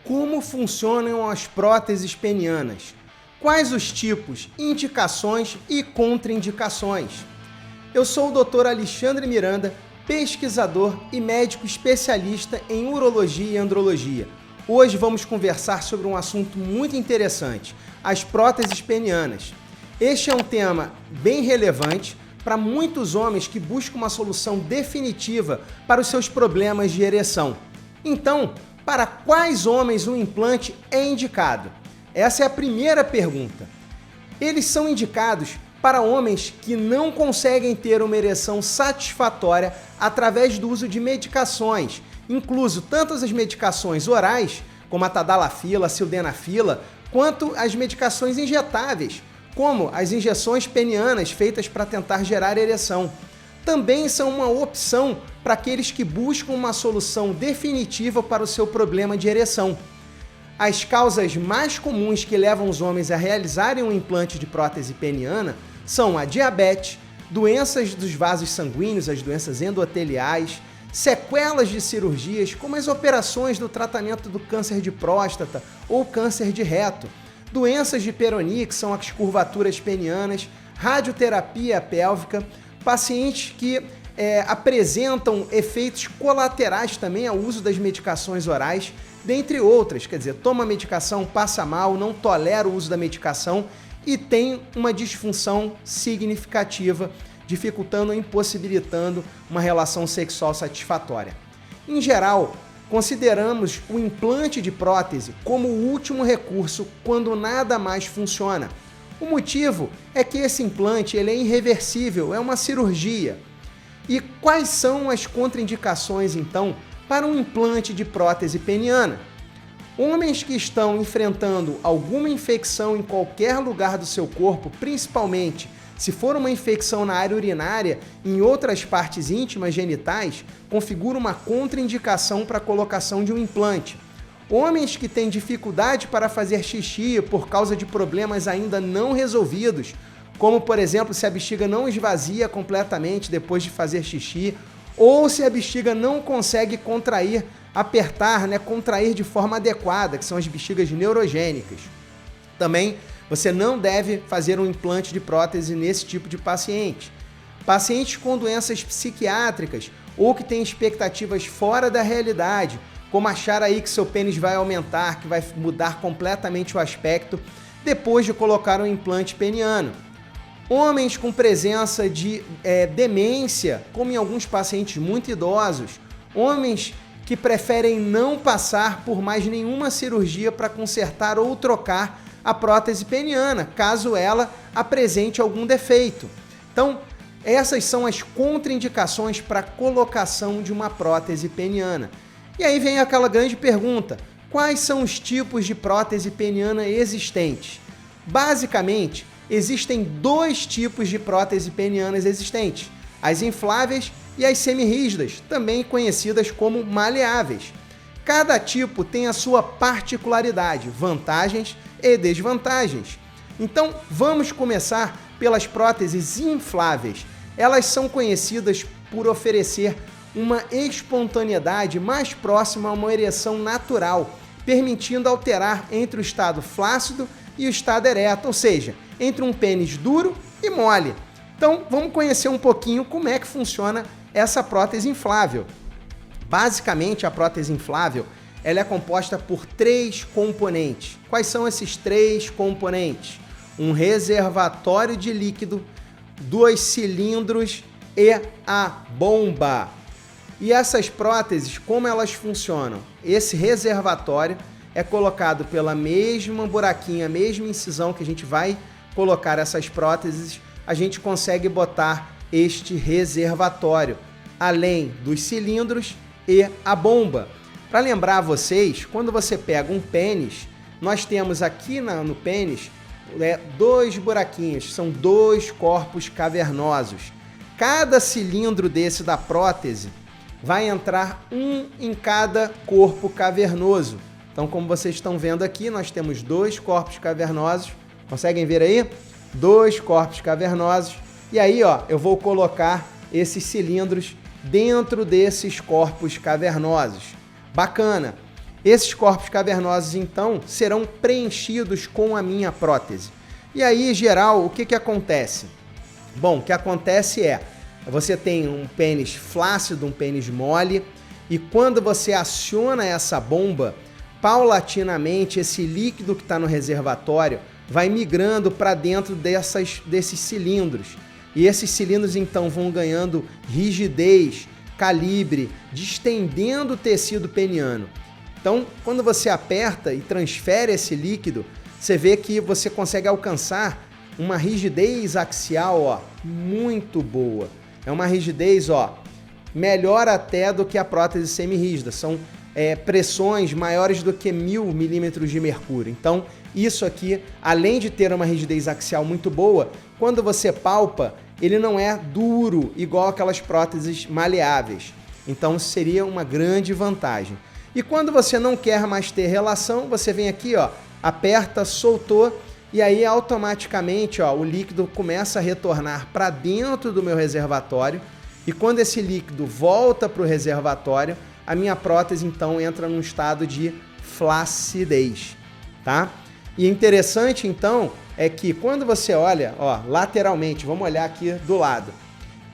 Como funcionam as próteses penianas? Quais os tipos, indicações e contraindicações? Eu sou o Dr. Alexandre Miranda, pesquisador e médico especialista em urologia e andrologia. Hoje vamos conversar sobre um assunto muito interessante, as próteses penianas. Este é um tema bem relevante para muitos homens que buscam uma solução definitiva para os seus problemas de ereção. Então, para quais homens o implante é indicado? Essa é a primeira pergunta. Eles são indicados para homens que não conseguem ter uma ereção satisfatória através do uso de medicações, incluso tanto as medicações orais, como a tadalafila, a sildenafila, quanto as medicações injetáveis, como as injeções penianas feitas para tentar gerar ereção. Também são uma opção para aqueles que buscam uma solução definitiva para o seu problema de ereção. As causas mais comuns que levam os homens a realizarem um implante de prótese peniana são a diabetes, doenças dos vasos sanguíneos, as doenças endoteliais, sequelas de cirurgias, como as operações do tratamento do câncer de próstata ou câncer de reto, doenças de Peyronie, que são as curvaturas penianas, radioterapia pélvica, pacientes que apresentam efeitos colaterais também ao uso das medicações orais, dentre outras, quer dizer, toma medicação, passa mal, não tolera o uso da medicação e tem uma disfunção significativa, dificultando ou impossibilitando uma relação sexual satisfatória. Em geral, consideramos o implante de prótese como o último recurso quando nada mais funciona. O motivo é que esse implante ele é irreversível, é uma cirurgia. E quais são as contraindicações, então, para um implante de prótese peniana? Homens que estão enfrentando alguma infecção em qualquer lugar do seu corpo, principalmente se for uma infecção na área urinária e em outras partes íntimas genitais, configura uma contraindicação para a colocação de um implante. Homens que têm dificuldade para fazer xixi por causa de problemas ainda não resolvidos, como, por exemplo, se a bexiga não esvazia completamente depois de fazer xixi, ou se a bexiga não consegue contrair, apertar, contrair de forma adequada, que são as bexigas neurogênicas. Também você não deve fazer um implante de prótese nesse tipo de paciente. Pacientes com doenças psiquiátricas ou que têm expectativas fora da realidade, como achar aí que seu pênis vai aumentar, que vai mudar completamente o aspecto depois de colocar um implante peniano. Homens com presença de demência, como em alguns pacientes muito idosos. Homens que preferem não passar por mais nenhuma cirurgia para consertar ou trocar a prótese peniana, caso ela apresente algum defeito. Então, essas são as contraindicações para a colocação de uma prótese peniana. E aí vem aquela grande pergunta: quais são os tipos de prótese peniana existentes? Basicamente, existem dois tipos de prótese penianas existentes: as infláveis e as semirrígidas, também conhecidas como maleáveis. Cada tipo tem a sua particularidade, vantagens e desvantagens. Então, vamos começar pelas próteses infláveis. Elas são conhecidas por oferecer uma espontaneidade mais próxima a uma ereção natural, permitindo alterar entre o estado flácido e o estado ereto, ou seja, entre um pênis duro e mole. Então, vamos conhecer um pouquinho como é que funciona essa prótese inflável. Basicamente, a prótese inflável ela é composta por 3 componentes. Quais são esses 3 componentes? Um reservatório de líquido, 2 cilindros e a bomba. E essas próteses, como elas funcionam? Esse reservatório é colocado pela mesma buraquinha, a mesma incisão que a gente vai colocar essas próteses, a gente consegue botar este reservatório, além dos cilindros e a bomba. Para lembrar vocês, quando você pega um pênis, nós temos aqui no pênis 2 buraquinhos, são 2 corpos cavernosos. Cada cilindro desse da prótese vai entrar um em cada corpo cavernoso. Então, como vocês estão vendo aqui, nós temos 2 corpos cavernosos. Conseguem ver aí? 2 corpos cavernosos. E aí, eu vou colocar esses cilindros dentro desses corpos cavernosos. Bacana! esses corpos cavernosos, então, serão preenchidos com a minha prótese. E aí, em geral, o que acontece? Bom, o que acontece é, você tem um pênis flácido, um pênis mole, e quando você aciona essa bomba, paulatinamente esse líquido que está no reservatório vai migrando para dentro desses cilindros. E esses cilindros, então, vão ganhando rigidez, calibre, distendendo o tecido peniano. Então, quando você aperta e transfere esse líquido, você vê que você consegue alcançar uma rigidez axial, ó, muito boa. É uma rigidez, ó, melhor até do que a prótese semirrígida. São pressões maiores do que 1000 milímetros de mercúrio. Então, isso aqui, além de ter uma rigidez axial muito boa, quando você palpa, ele não é duro, igual aquelas próteses maleáveis. Então, seria uma grande vantagem. E quando você não quer mais ter relação, você vem aqui, ó, aperta, soltou, e aí automaticamente, ó, o líquido começa a retornar para dentro do meu reservatório, e quando esse líquido volta para o reservatório, a minha prótese então entra num estado de flacidez, tá? E interessante então é que quando você olha, ó, lateralmente, vamos olhar aqui do lado.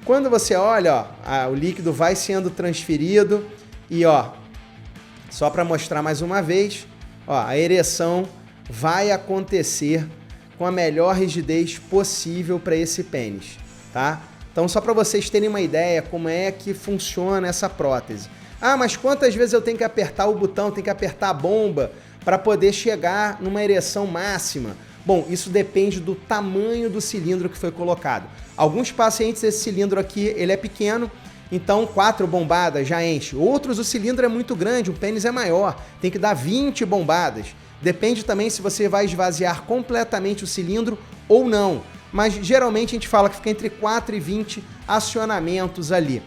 Quando você olha, ó, o líquido vai sendo transferido e, ó, só para mostrar mais uma vez, ó, a ereção vai acontecer com a melhor rigidez possível para esse pênis, tá? Então, só para vocês terem uma ideia como é que funciona essa prótese. Ah, mas quantas vezes eu tenho que apertar o botão, tenho que apertar a bomba para poder chegar numa ereção máxima? Bom, isso depende do tamanho do cilindro que foi colocado. Alguns pacientes, esse cilindro aqui, ele é pequeno, então 4 bombadas já enche. Outros, o cilindro é muito grande, o pênis é maior, tem que dar 20 bombadas. Depende também se você vai esvaziar completamente o cilindro ou não. Mas geralmente a gente fala que fica entre 4 e 20 acionamentos ali.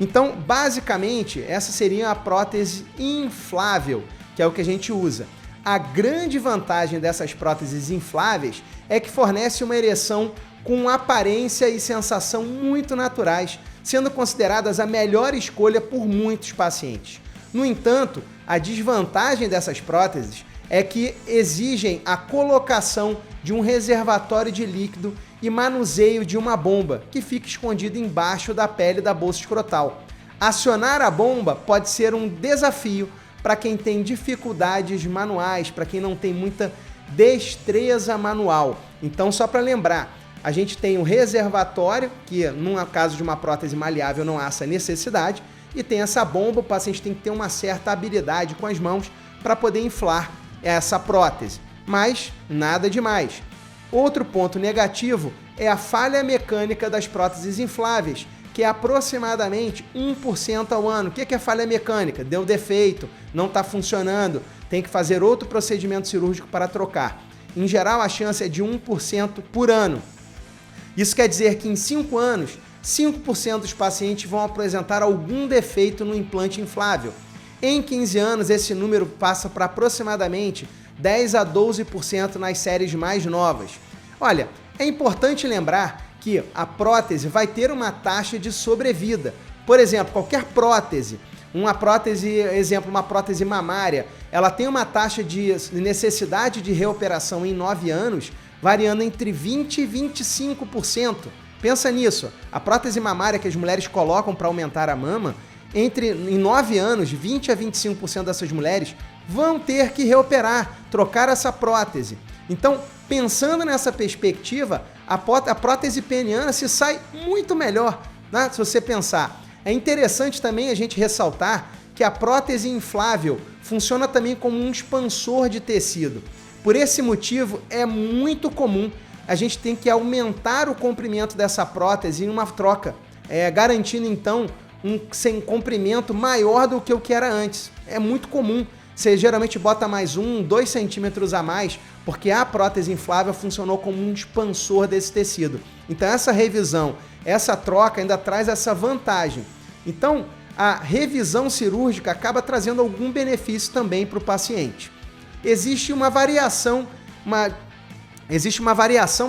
Então, basicamente, essa seria a prótese inflável, que é o que a gente usa. A grande vantagem dessas próteses infláveis é que fornece uma ereção com aparência e sensação muito naturais, sendo consideradas a melhor escolha por muitos pacientes. No entanto, a desvantagem dessas próteses é que exigem a colocação de um reservatório de líquido e manuseio de uma bomba, que fica escondida embaixo da pele da bolsa escrotal. Acionar a bomba pode ser um desafio para quem tem dificuldades manuais, para quem não tem muita destreza manual. Então, só para lembrar, a gente tem um reservatório, que no caso de uma prótese maleável não há essa necessidade, e tem essa bomba, o paciente tem que ter uma certa habilidade com as mãos para poder inflar essa prótese, mas nada demais. Outro ponto negativo é a falha mecânica das próteses infláveis, que é aproximadamente 1% ao ano. O que é falha mecânica? Deu defeito, não está funcionando, tem que fazer outro procedimento cirúrgico para trocar. Em geral, a chance é de 1% por ano. Isso quer dizer que em 5 anos, 5% dos pacientes vão apresentar algum defeito no implante inflável. Em 15 anos, esse número passa para aproximadamente 10 a 12% nas séries mais novas. Olha, é importante lembrar que a prótese vai ter uma taxa de sobrevida. Por exemplo, qualquer prótese, uma prótese mamária, ela tem uma taxa de necessidade de reoperação em 9 anos, variando entre 20% e 25%. Pensa nisso, a prótese mamária que as mulheres colocam para aumentar a mama, em 9 anos, 20% a 25% dessas mulheres vão ter que reoperar, trocar essa prótese. Então, pensando nessa perspectiva, a prótese peniana se sai muito melhor, né? Se você pensar. É interessante também a gente ressaltar que a prótese inflável funciona também como um expansor de tecido. Por esse motivo, é muito comum a gente ter que aumentar o comprimento dessa prótese em uma troca, garantindo então um comprimento maior do que o que era antes. É muito comum. Você geralmente bota mais 2 centímetros a mais, porque a prótese inflável funcionou como um expansor desse tecido. Então essa revisão, essa troca ainda traz essa vantagem. Então a revisão cirúrgica acaba trazendo algum benefício também para o paciente. Existe uma variação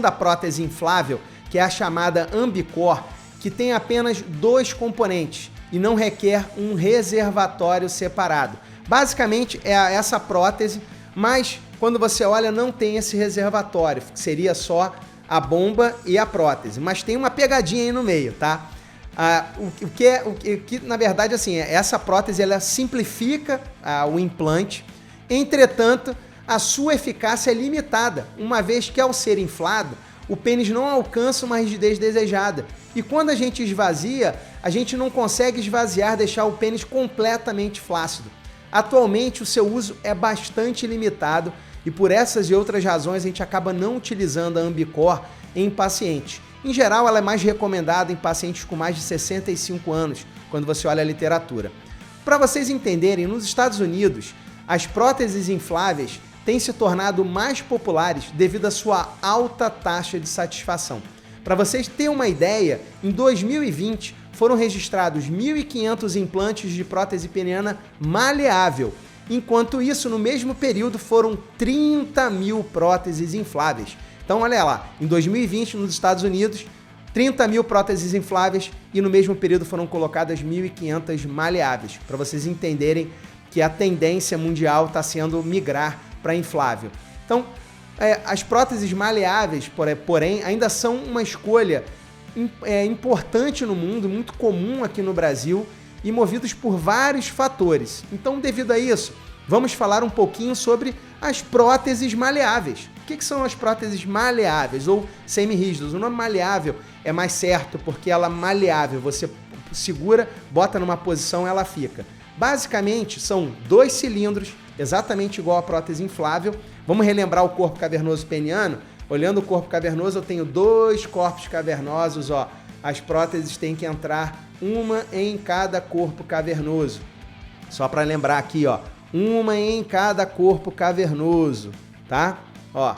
da prótese inflável, que é a chamada Ambicor, que tem apenas 2 componentes e não requer um reservatório separado. Basicamente é essa prótese, mas quando você olha não tem esse reservatório, que seria só a bomba e a prótese, mas tem uma pegadinha aí no meio, tá? O que na verdade assim, essa prótese ela simplifica o implante, entretanto a sua eficácia é limitada, uma vez que ao ser inflado, o pênis não alcança uma rigidez desejada. E quando a gente esvazia, a gente não consegue esvaziar, deixar o pênis completamente flácido. Atualmente, o seu uso é bastante limitado e por essas e outras razões a gente acaba não utilizando a Ambicor em pacientes. Em geral, ela é mais recomendada em pacientes com mais de 65 anos, quando você olha a literatura. Para vocês entenderem, nos Estados Unidos, as próteses infláveis têm se tornado mais populares devido à sua alta taxa de satisfação. Para vocês terem uma ideia, em 2020 foram registrados 1.500 implantes de prótese peniana maleável. Enquanto isso, no mesmo período, foram 30 mil próteses infláveis. Então, olha lá, em 2020, nos Estados Unidos, 30 mil próteses infláveis e no mesmo período foram colocadas 1.500 maleáveis, para vocês entenderem que a tendência mundial está sendo migrar para inflável. Então, as próteses maleáveis, porém, ainda são uma escolha importante no mundo, muito comum aqui no Brasil e movidos por vários fatores. Então, devido a isso, vamos falar um pouquinho sobre as próteses maleáveis. O que são as próteses maleáveis ou semi-rígidas? O nome maleável é mais certo porque ela é maleável, você segura, bota numa posição, ela fica. Basicamente, são 2 cilindros, exatamente igual à prótese inflável. Vamos relembrar o corpo cavernoso peniano? Olhando o corpo cavernoso, eu tenho 2 corpos cavernosos, ó. As próteses têm que entrar uma em cada corpo cavernoso. Só para lembrar aqui, ó, uma em cada corpo cavernoso, tá? Ó.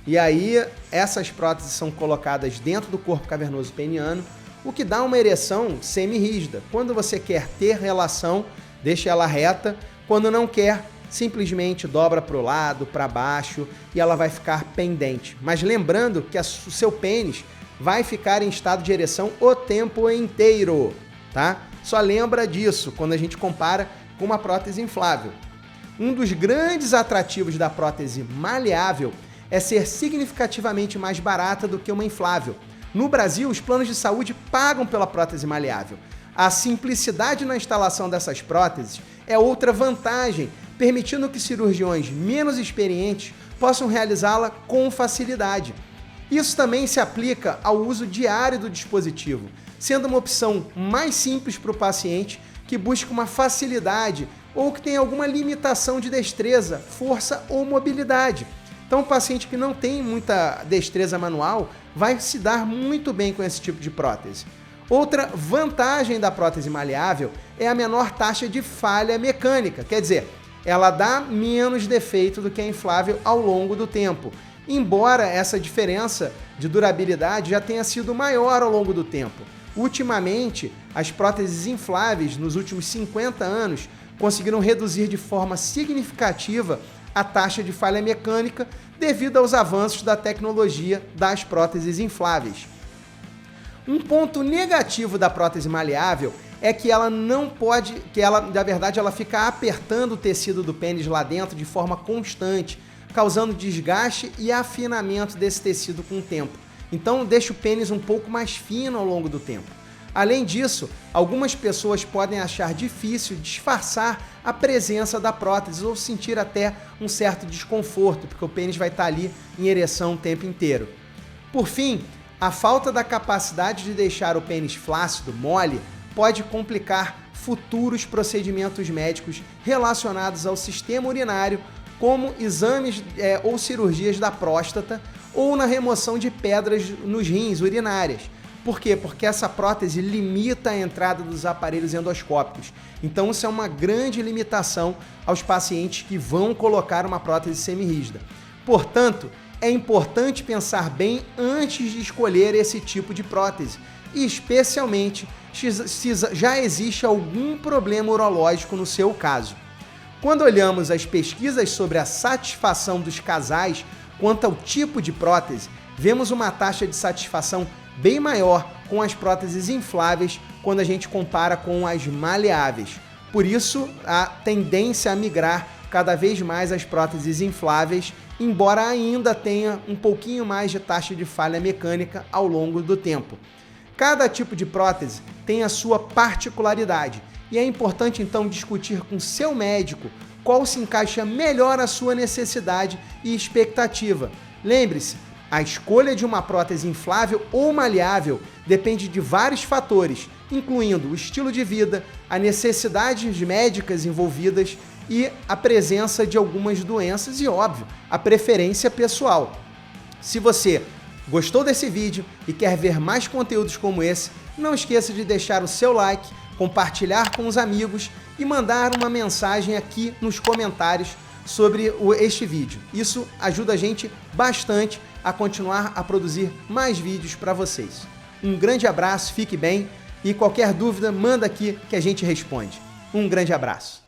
E aí, essas próteses são colocadas dentro do corpo cavernoso peniano, o que dá uma ereção semi-rígida. Quando você quer ter relação, deixa ela reta. Quando não quer, simplesmente dobra para o lado, para baixo e ela vai ficar pendente. Mas lembrando que o seu pênis vai ficar em estado de ereção o tempo inteiro, tá? Só lembra disso quando a gente compara com uma prótese inflável. Um dos grandes atrativos da prótese maleável é ser significativamente mais barata do que uma inflável. No Brasil, os planos de saúde pagam pela prótese maleável. A simplicidade na instalação dessas próteses é outra vantagem, permitindo que cirurgiões menos experientes possam realizá-la com facilidade. Isso também se aplica ao uso diário do dispositivo, sendo uma opção mais simples para o paciente que busca uma facilidade ou que tem alguma limitação de destreza, força ou mobilidade. Então, o paciente que não tem muita destreza manual vai se dar muito bem com esse tipo de prótese. Outra vantagem da prótese maleável é a menor taxa de falha mecânica, quer dizer, ela dá menos defeito do que a inflável ao longo do tempo, embora essa diferença de durabilidade já tenha sido maior ao longo do tempo. Ultimamente, as próteses infláveis, nos últimos 50 anos, conseguiram reduzir de forma significativa a taxa de falha mecânica devido aos avanços da tecnologia das próteses infláveis. Um ponto negativo da prótese maleável é que ela não pode, na verdade, ela fica apertando o tecido do pênis lá dentro de forma constante, causando desgaste e afinamento desse tecido com o tempo. Então, deixa o pênis um pouco mais fino ao longo do tempo. Além disso, algumas pessoas podem achar difícil disfarçar a presença da prótese ou sentir até um certo desconforto, porque o pênis vai estar ali em ereção o tempo inteiro. Por fim, a falta da capacidade de deixar o pênis flácido, mole, pode complicar futuros procedimentos médicos relacionados ao sistema urinário, como exames ou cirurgias da próstata ou na remoção de pedras nos rins urinárias. Por quê? Porque essa prótese limita a entrada dos aparelhos endoscópicos. Então, isso é uma grande limitação aos pacientes que vão colocar uma prótese semirrígida. Portanto, é importante pensar bem antes de escolher esse tipo de prótese, e especialmente se já existe algum problema urológico no seu caso. Quando olhamos as pesquisas sobre a satisfação dos casais quanto ao tipo de prótese, vemos uma taxa de satisfação bem maior com as próteses infláveis quando a gente compara com as maleáveis. Por isso, a tendência a migrar cada vez mais às próteses infláveis, embora ainda tenha um pouquinho mais de taxa de falha mecânica ao longo do tempo. Cada tipo de prótese tem a sua particularidade e é importante então discutir com seu médico qual se encaixa melhor à sua necessidade e expectativa. Lembre-se, a escolha de uma prótese inflável ou maleável depende de vários fatores, incluindo o estilo de vida, as necessidades médicas envolvidas e a presença de algumas doenças e, óbvio, a preferência pessoal. Se você gostou desse vídeo e quer ver mais conteúdos como esse, não esqueça de deixar o seu like, compartilhar com os amigos e mandar uma mensagem aqui nos comentários sobre este vídeo. Isso ajuda a gente bastante a continuar a produzir mais vídeos para vocês. Um grande abraço, fique bem e qualquer dúvida manda aqui que a gente responde. Um grande abraço.